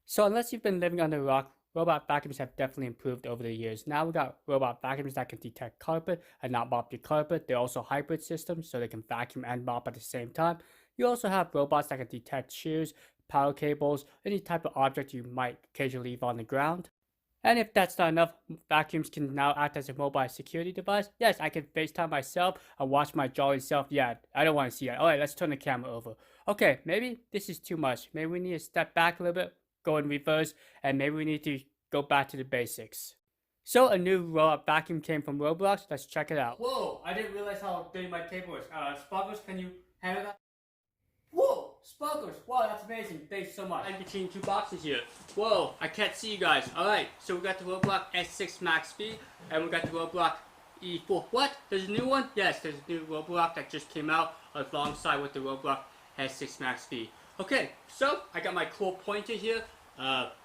So unless you've been living under a rock, robot vacuums have definitely improved over the years. Now we got robot vacuums that can detect carpet and not mop your carpet. They're also hybrid systems, so they can vacuum and mop at the same time. You also have robots that can detect shoes, power cables, any type of object you might occasionally leave on the ground. And if that's not enough, vacuums can now act as a mobile security device. Yes, I can FaceTime myself and watch my jolly self. Yeah, I don't want to see it. Alright, let's turn the camera over. Okay, maybe this is too much. Maybe we need to step back a little bit, go in reverse, and maybe we need to go back to the basics. So a new robot vacuum came from Roblox. Let's check it out. Whoa, I didn't realize how big my table is. Sparkles, can you handle that? Whoa! Sparklers! Wow, that's amazing. Thanks so much. I'm between two boxes here. Whoa, I can't see you guys. Alright, so we got the Roborock S6 MaxV and we got the Roborock E4. What? There's a new one? Yes, there's a new Roborock that just came out alongside with the Roborock S6 MaxV. Okay, so I got my cool pointer here.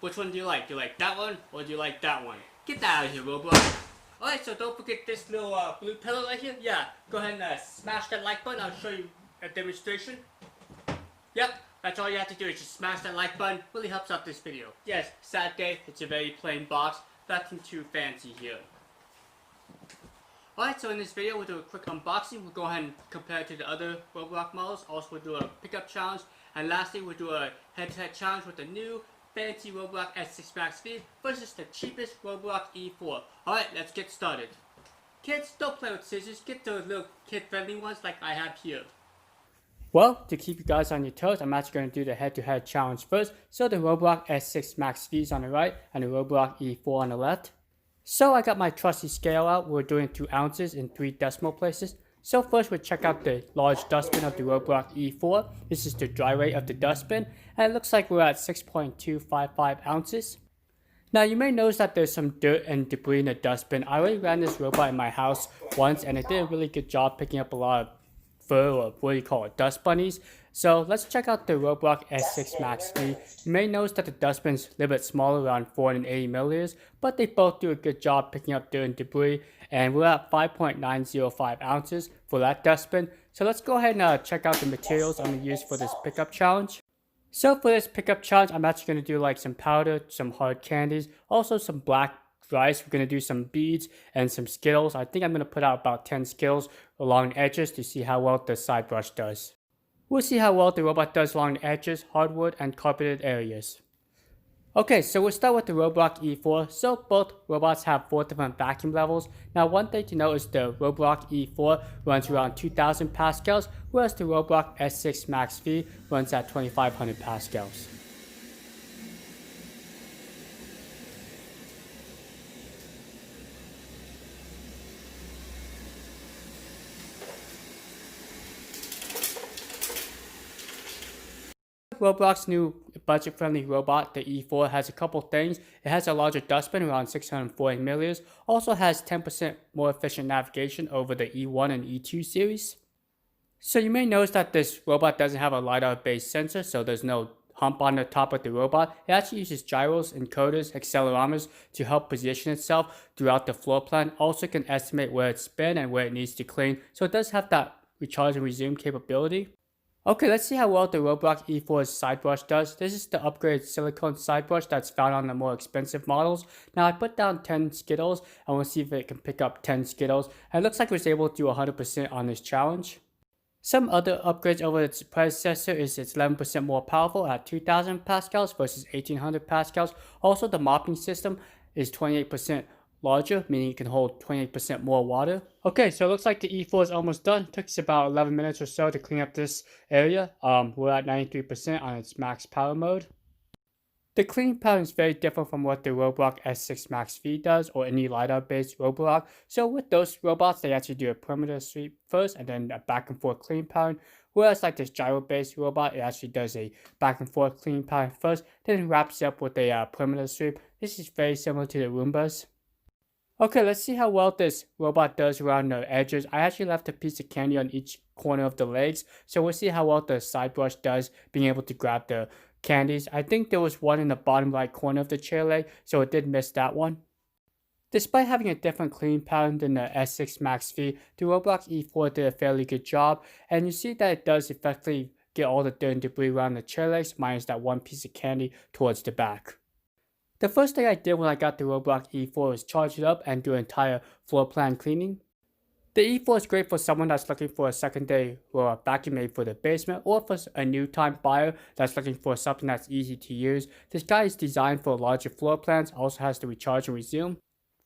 Which one do you like? Do you like that one or do you like that one? Get that out of here, Roborock. Alright, so don't forget this little blue pillow right here. Yeah, go ahead and smash that like button. I'll show you a demonstration. Yep, that's all you have to do is just smash that like button. Really helps out this video. Yes, sad day. It's a very plain box. Nothing too fancy here. Alright, so in this video we'll do a quick unboxing. We'll go ahead and compare it to the other Roborock models. Also we'll do a pickup challenge. And lastly we'll do a head-to-head challenge with the new fancy Roborock S6 MaxV versus the cheapest Roborock E4. Alright, let's get started. Kids, don't play with scissors. Get those little kid-friendly ones like I have here. Well, to keep you guys on your toes, I'm actually going to do the head-to-head challenge first. So the Roborock S6 MaxV is on the right and the Roborock E4 on the left. So I got my trusty scale out. We're doing 2 ounces in 3 decimal places. So first we'll check out the large dustbin of the Roborock E4. This is the dry weight of the dustbin. And it looks like we're at 6.255 ounces. Now you may notice that there's some dirt and debris in the dustbin. I already ran this robot in my house once and it did a really good job picking up a lot of fur, or what do you call it, dust bunnies. So let's check out the Roborock S6 MaxV. You may notice that the dustbin's a little bit smaller, around 480 milliliters, but they both do a good job picking up dirt and debris, and we're at 5.905 ounces for that dustbin. So let's go ahead and check out the materials I'm going to use for this pickup challenge. So for this pickup challenge, I'm actually going to do like some powder, some hard candies, also some black rice. We're going to do some beads and some Skittles. I think I'm going to put out about 10 Skittles along the edges to see how well the side brush does. We'll see how well the robot does along the edges, hardwood, and carpeted areas. Okay, so we'll start with the Roborock E4. So both robots have 4 different vacuum levels. Now one thing to note is the Roborock E4 runs around 2000 pascals, whereas the Roborock S6 MaxV runs at 2500 pascals. Roborock's new budget-friendly robot, the E4, has a couple things. It has a larger dustbin, around 640 milliliters. Also has 10% more efficient navigation over the E1 and E2 series. So you may notice that this robot doesn't have a Lidar-based sensor, so there's no hump on the top of the robot. It actually uses gyros, encoders, accelerometers to help position itself throughout the floor plan. Also can estimate where it's been and where it needs to clean. So it does have that recharge and resume capability. Okay, let's see how well the Roborock E4's side brush does. This is the upgraded silicone side brush that's found on the more expensive models. Now I put down 10 Skittles and we'll see if it can pick up 10 Skittles. And it looks like it was able to do 100% on this challenge. Some other upgrades over its predecessor is it's 11% more powerful at 2000 pascals versus 1800 pascals. Also the mopping system is 28% larger, meaning you can hold 28% more water. Okay, so it looks like the E4 is almost done. It took us about 11 minutes or so to clean up this area. We're at 93% on its max power mode. The cleaning pattern is very different from what the Roborock S6 MaxV does or any Lidar-based Roborock. So with those robots, they actually do a perimeter sweep first and then a back and forth cleaning pattern. Whereas like this gyro-based robot, it actually does a back and forth cleaning pattern first, then wraps it up with a perimeter sweep. This is very similar to the Roombas. Okay, let's see how well this robot does around the edges. I actually left a piece of candy on each corner of the legs, so we'll see how well the side brush does being able to grab the candies. I think there was one in the bottom right corner of the chair leg, so it did miss that one. Despite having a different cleaning pattern than the S6 MaxV, the Roborock E4 did a fairly good job, and you see that it does effectively get all the dirt and debris around the chair legs, minus that one piece of candy towards the back. The first thing I did when I got the Roborock E4 was charge it up and do entire floor plan cleaning. The E4 is great for someone that's looking for a secondary or a vacuum made for the basement, or for a new time buyer that's looking for something that's easy to use. This guy is designed for larger floor plans, also has to recharge and resume.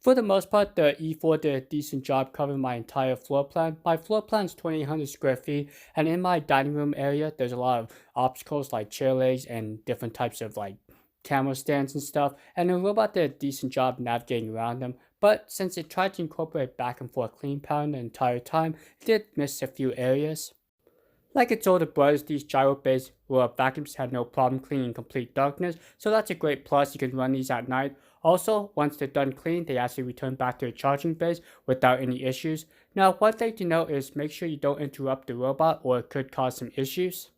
For the most part, the E4 did a decent job covering my entire floor plan. My floor plan is 2,800 square feet, and in my dining room area, there's a lot of obstacles like chair legs and different types of like camera stands and stuff, and the robot did a decent job navigating around them. But since it tried to incorporate back and forth clean pattern the entire time, it did miss a few areas. Like its older brothers, these gyro-based robot vacuums had no problem cleaning in complete darkness, so that's a great plus. You can run these at night. Also, once they're done cleaning, they actually return back to the charging base without any issues. Now, one thing to note is make sure you don't interrupt the robot or it could cause some issues.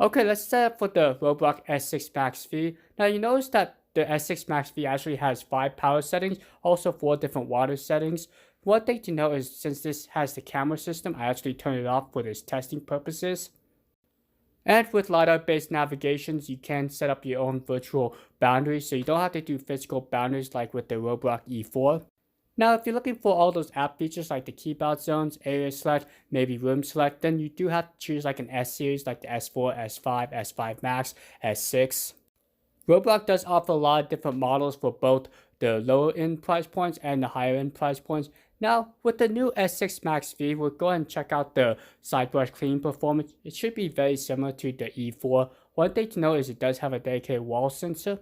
Okay, let's set up for the Roborock S6 MaxV. Now you notice that the S6 MaxV actually has 5 power settings, also 4 different water settings. One thing to note is since this has the camera system, I actually turned it off for this testing purposes. And with Lidar based navigations, you can set up your own virtual boundaries, so you don't have to do physical boundaries like with the Roborock E4. Now, if you're looking for all those app features like the keep out zones, area select, maybe room select, then you do have to choose like an S series like the S4, S5, S5 Max, S6. Roborock does offer a lot of different models for both the lower end price points and the higher end price points. Now, with the new S6 MaxV, we'll go ahead and check out the side brush cleaning performance. It should be very similar to the E4. One thing to note is it does have a dedicated wall sensor.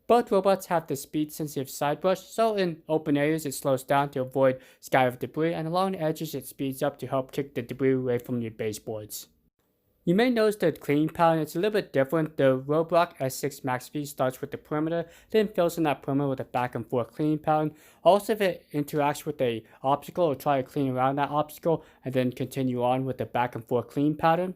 Both robots have the speed sensitive side brush, so in open areas it slows down to avoid scatter of debris, and along the edges it speeds up to help kick the debris away from your baseboards. You may notice the cleaning pattern is a little bit different. The Roborock S6 MaxV starts with the perimeter, then fills in that perimeter with a back and forth cleaning pattern. Also, if it interacts with a obstacle, or try to clean around that obstacle and then continue on with the back and forth clean pattern.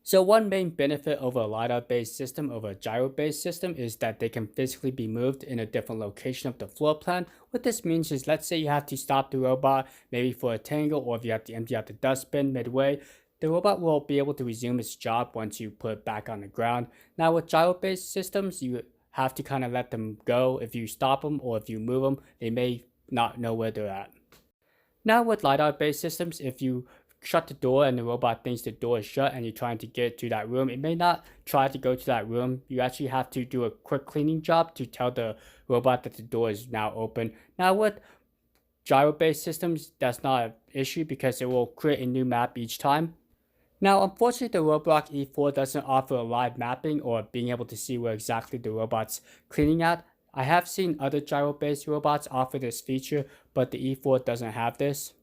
So one main benefit over a Lidar based system over a gyro based system is that they can physically be moved in a different location of the floor plan. What this means is, let's say you have to stop the robot maybe for a tangle, or if you have to empty out the dustbin midway, the robot will be able to resume its job once you put it back on the ground. Now with gyro based systems, you have to kind of let them go. If you stop them or if you move them, they may not know where they're at. Now with Lidar based systems, if you shut the door and the robot thinks the door is shut and you're trying to get to that room, it may not try to go to that room. You actually have to do a quick cleaning job to tell the robot that the door is now open. Now with gyro based systems, that's not an issue because it will create a new map each time. Now, unfortunately, the Roborock E4 doesn't offer a live mapping or being able to see where exactly the robot's cleaning at. I have seen other gyro-based robots offer this feature, but the E4 doesn't have this.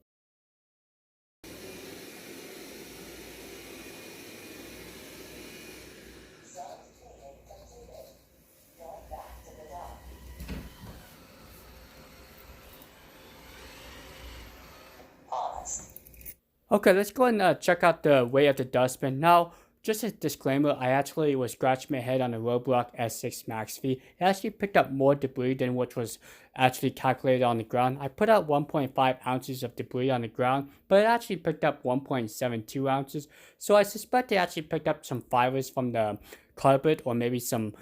Okay, let's go and check out the weight of the dustbin. Now, just a disclaimer, I actually was scratching my head on the Roborock S6 MaxV. It actually picked up more debris than what was actually calculated on the ground. I put out 1.5 ounces of debris on the ground, but it actually picked up 1.72 ounces. So I suspect it actually picked up some fibers from the carpet or maybe some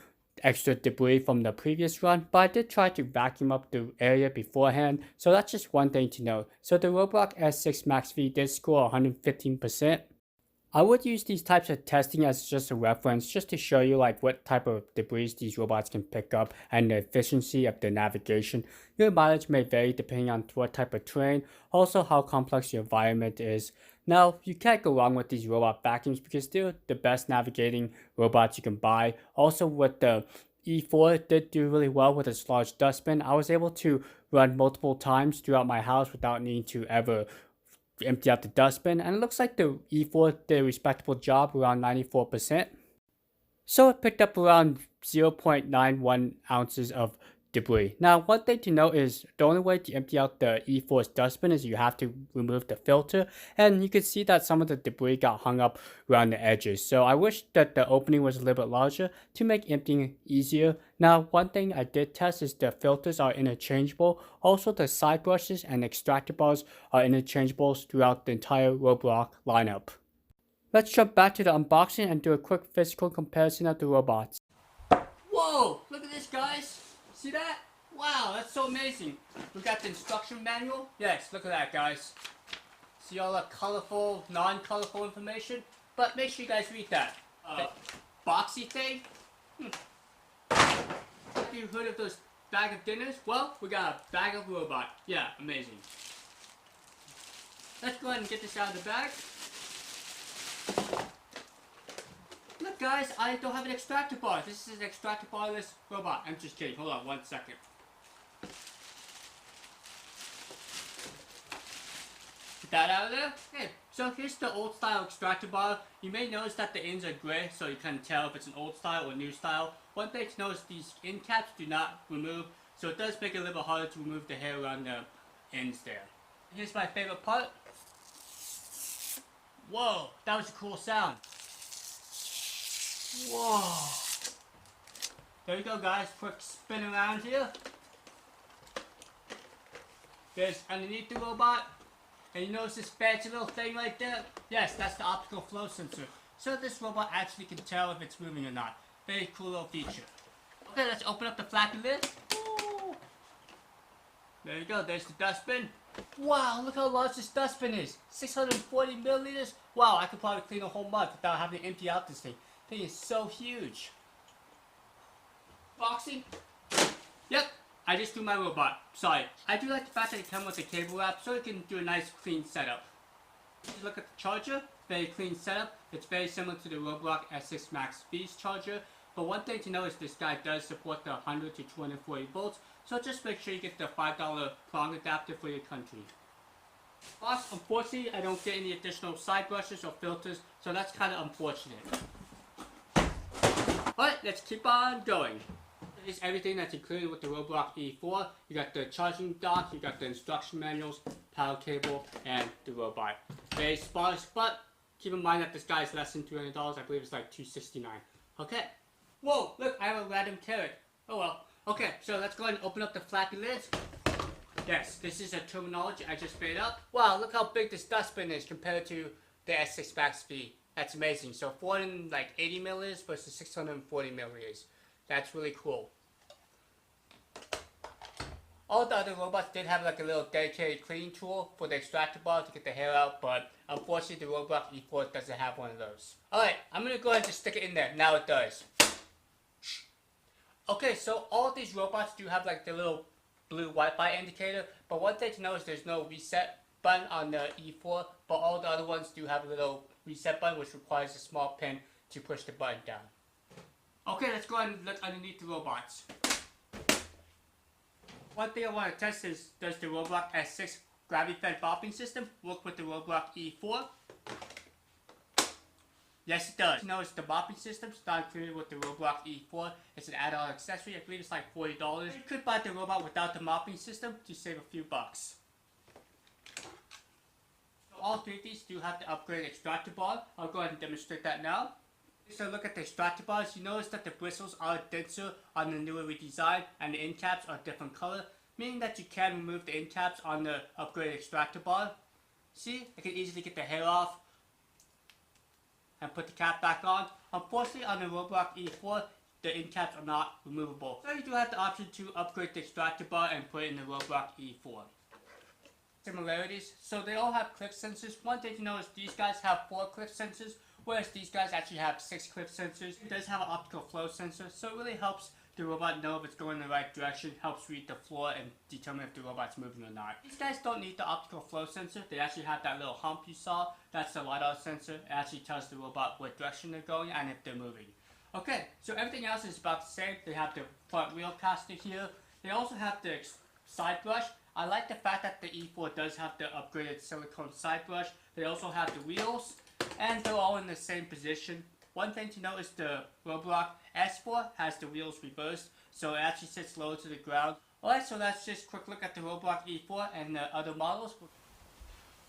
extra debris from the previous run, but I did try to vacuum up the area beforehand, so that's just one thing to note. So the Roborock S6 MaxV did score 115%. I would use these types of testing as just a reference, just to show you like what type of debris these robots can pick up and the efficiency of the navigation. Your mileage may vary depending on what type of terrain, also how complex your environment is. Now, you can't go wrong with these robot vacuums because they're the best navigating robots you can buy. Also with the E4, it did do really well with its large dustbin. I was able to run multiple times throughout my house without needing to ever empty out the dustbin, and it looks like the E4 did a respectable job, around 94%. So it picked up around 0.91 ounces of debris. Now, one thing to note is the only way to empty out the E4's dustbin is you have to remove the filter, and you can see that some of the debris got hung up around the edges. So I wish that the opening was a little bit larger to make emptying easier. Now, one thing I did test is the filters are interchangeable. Also, the side brushes and extractor bars are interchangeable throughout the entire Roborock lineup. Let's jump back to the unboxing and do a quick physical comparison of the robots. Whoa! Look at this, guys! See that? Wow, that's so amazing. We got the instruction manual. Yes, look at that, guys. See all the colorful, non-colorful information? But make sure you guys read that. Boxy thing? Have you heard of those bag of dinners? Well, we got a bag of robot. Yeah, amazing. Let's go ahead and get this out of the bag. Look, guys, I don't have an extractor bar. This is an extractor barless robot. I'm just kidding. Hold on 1 second. Get that out of there. Hey, so here's the old style extractor bar. You may notice that the ends are gray, so you can tell if it's an old style or new style. One thing to notice, these end caps do not remove, so it does make it a little bit harder to remove the hair around the ends there. Here's my favorite part. Whoa, that was a cool sound. Whoa. There you go, guys. Quick spin around here. There's underneath the robot. And you notice this fancy little thing right there? Yes, that's the optical flow sensor. So this robot actually can tell if it's moving or not. Very cool little feature. Okay, let's open up the flappy lid. Woo. There you go, there's the dustbin. Wow, look how large this dustbin is. 640 milliliters. Wow, I could probably clean a whole month without having to empty out this thing. This thing is so huge. Boxing? Yep. I just threw my robot. Sorry. I do like the fact that it comes with a cable wrap so it can do a nice clean setup. Look at the charger. Very clean setup. It's very similar to the Roborock S6 MaxV's charger. But one thing to know is this guy does support the 100 to 240 volts. So just make sure you get the $5 prong adapter for your country. Plus, unfortunately, I don't get any additional side brushes or filters. So that's kind of unfortunate. Alright, let's keep on going. Is everything that's included with the Roborock E4. You got the charging dock, you got the instruction manuals, power cable, and the robot. Very sparse, but keep in mind that this guy is less than $300. I believe it's like $269. Okay. Whoa, look, I have a random carrot. Oh well. Okay, so let's go ahead and open up the flappy lids. Yes, this is a terminology I just made up. Wow, look how big this dustbin is compared to the S6 MaxV. That's amazing. So 480 milliliters versus 640 milliliters. That's really cool. All the other robots did have like a little dedicated cleaning tool for the extractor bar to get the hair out, but unfortunately the Roborock E4 doesn't have one of those. Alright, I'm going to go ahead and just stick it in there. Now it does. Okay, so all of these robots do have like the little blue Wi-Fi indicator, but one thing to know is there's no reset button on the E4, but all the other ones do have a little reset button which requires a small pin to push the button down. Okay, let's go ahead and look underneath the robots. One thing I want to test is, does the Roborock S6 gravity-fed mopping system work with the Roborock E4? Yes, it does. Notice the mopping system is not included with the Roborock E4. It's an add-on accessory. I believe it's like $40. You could buy the robot without the mopping system to save a few bucks. So all three of these do have the upgraded extractor bar. I'll go ahead and demonstrate that now. So look at the extractor bars. You notice that the bristles are denser on the newer redesign and the end caps are different color, meaning that you can remove the end caps on the upgraded extractor bar. See, I can easily get the hair off and put the cap back on. Unfortunately, on the Roborock E4, the end caps are not removable. So you do have the option to upgrade the extractor bar and put it in the Roborock E4. Similarities. So they all have click sensors. One thing to know is these guys have 4 click sensors, whereas these guys actually have 6 click sensors. It does have an optical flow sensor, so it really helps the robot know if it's going in the right direction, helps read the floor and determine if the robot's moving or not. These guys don't need the optical flow sensor. They actually have that little hump you saw. That's the Lidar sensor. It actually tells the robot what direction they're going and if they're moving. Okay, so everything else is about the same. They have the front wheel caster here. They also have the side brush. I like the fact that the E4 does have the upgraded silicone side brush. They also have the wheels, and they're all in the same position. One thing to note is the Roborock S4 has the wheels reversed, so it actually sits lower to the ground. Alright, so that's just a quick look at the Roborock E4 and the other models.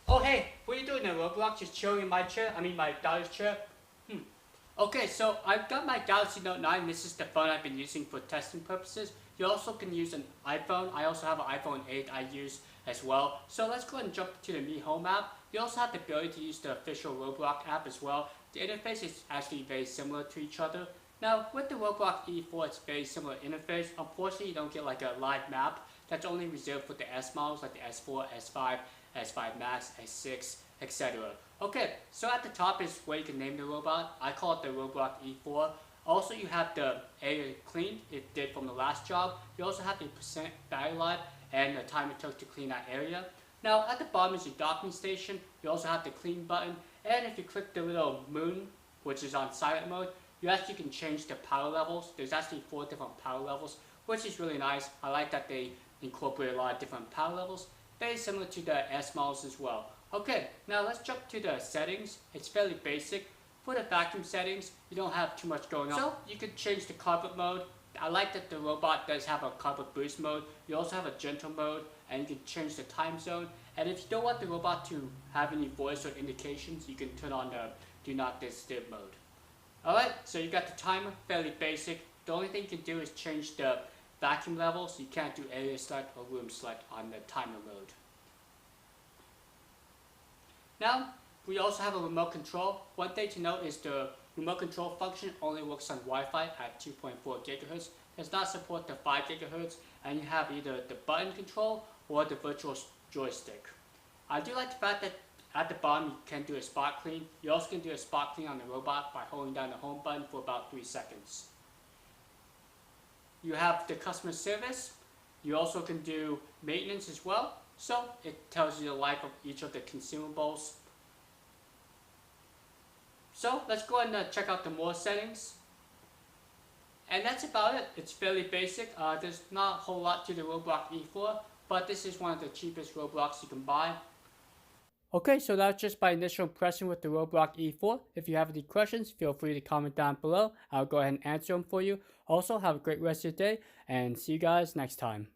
Oh hey, what are you doing there, Roborock? Just chilling in my chair? I mean my daughter's chair? Okay, so I've got my Galaxy Note 9. This is the phone I've been using for testing purposes. You also can use an iPhone. I also have an iPhone 8 I use as well. So let's go ahead and jump to the Mi Home app. You also have the ability to use the official Roborock app as well. The interface is actually very similar to each other. Now, with the Roborock E4, it's very similar interface. Unfortunately, you don't get like a live map. That's only reserved for the S models like the S4, S5, S5 Max, S6, etc. Okay, so at the top is where you can name the robot. I call it the Roborock E4. Also, you have the area cleaned, it did from the last job. You also have the percent battery life and the time it took to clean that area. Now, at the bottom is your docking station. You also have the clean button. And if you click the little moon, which is on silent mode, you actually can change the power levels. There's actually 4 different power levels, which is really nice. I like that they incorporate a lot of different power levels. Very similar to the S models as well. Okay, now let's jump to the settings. It's fairly basic. For the vacuum settings, you don't have too much going on. So you can change the carpet mode. I like that the robot does have a carpet boost mode. You also have a gentle mode, and you can change the time zone. And if you don't want the robot to have any voice or indications, you can turn on the do not disturb mode. Alright, so you got the timer, fairly basic. The only thing you can do is change the vacuum levels. You can't do area select or room select on the timer mode. Now, we also have a remote control. One thing to note is the remote control function only works on Wi-Fi at 2.4 GHz. Does not support the 5 GHz, and you have either the button control or the virtual joystick. I do like the fact that at the bottom you can do a spot clean. You also can do a spot clean on the robot by holding down the home button for about 3 seconds. You have the customer service. You also can do maintenance as well. So it tells you the life of each of the consumables. So let's go ahead and check out the more settings. And that's about it. It's fairly basic. There's not a whole lot to the Roborock E4, but this is one of the cheapest Roborocks you can buy. Okay, so that's just my initial impression with the Roborock E4. If you have any questions, feel free to comment down below. I'll go ahead and answer them for you. Also, have a great rest of your day, and see you guys next time.